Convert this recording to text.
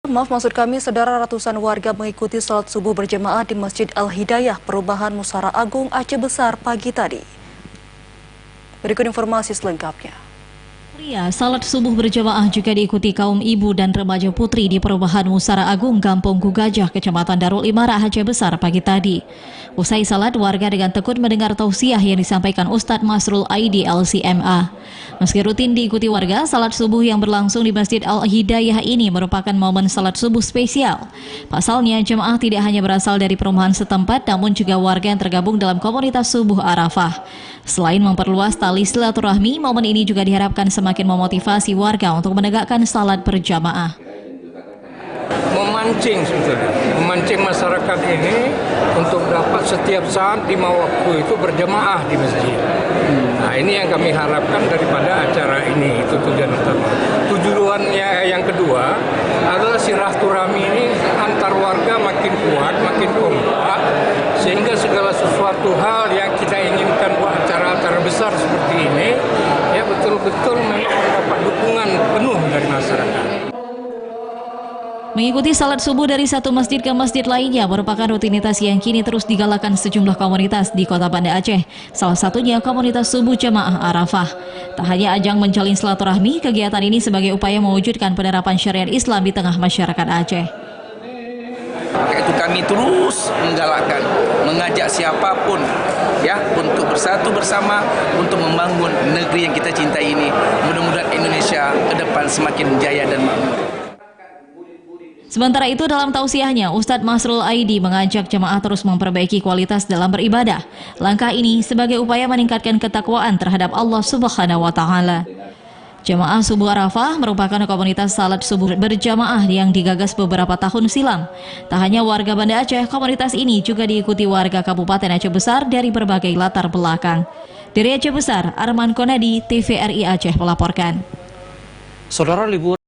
Maksud kami, saudara, ratusan warga mengikuti salat subuh berjamaah di Masjid Al-Hidayah, Perubahan Musara Agung, Aceh Besar pagi tadi. Berikut informasi selengkapnya. Salat subuh berjamaah juga diikuti kaum ibu dan remaja putri di Perubahan Musara Agung, Kampung Gugajah, Kecamatan Darul Imara, Aceh Besar pagi tadi. Usai salat, warga dengan tekun mendengar tausiah yang disampaikan Ustadz Masrul Aidi LCMA. Meski rutin diikuti warga, salat subuh yang berlangsung di Masjid Al-Hidayah ini merupakan momen salat subuh spesial. Pasalnya, jemaah tidak hanya berasal dari perumahan setempat, namun juga warga yang tergabung dalam komunitas subuh Arafah. Selain memperluas tali silaturahmi, momen ini juga diharapkan semakin memotivasi warga untuk menegakkan salat berjamaah. Memancing sebetulnya, memancing masyarakat ini untuk dapat setiap saat 5 waktu itu berjamaah di masjid. Nah, ini yang kami harapkan daripada acara ini, itu tujuan utama. Tujuannya yang kedua adalah silaturahmi ini antar warga makin kuat, makin kompak, sehingga segala sesuatu hal yang kita inginkan buat acara-acara besar seperti ini, ya betul-betul mendapat dukungan penuh dari masyarakat. Mengikuti salat subuh dari satu masjid ke masjid lainnya merupakan rutinitas yang kini terus digalakan sejumlah komunitas di Kota Banda Aceh. Salah satunya komunitas subuh jamaah Arafah. Tak hanya ajang menjalin silaturahmi, kegiatan ini sebagai upaya mewujudkan penerapan syariat Islam di tengah masyarakat Aceh. Maka itu kami terus menggalakkan, mengajak siapapun ya untuk bersatu bersama untuk membangun negeri yang kita cintai ini. Mudah-mudahan Indonesia ke depan semakin jaya dan makmur. Sementara itu, dalam tausiahnya, Ustadz Masrul Aidi mengajak jemaah terus memperbaiki kualitas dalam beribadah. Langkah ini sebagai upaya meningkatkan ketakwaan terhadap Allah Subhanahu wa Ta'ala. Jemaah Subuh Arafah merupakan komunitas salat subuh berjamaah yang digagas beberapa tahun silam. Tak hanya warga Banda Aceh, komunitas ini juga diikuti warga Kabupaten Aceh Besar dari berbagai latar belakang. Dari Aceh Besar, Arman Konadi, TVRI Aceh melaporkan. Saudara, libur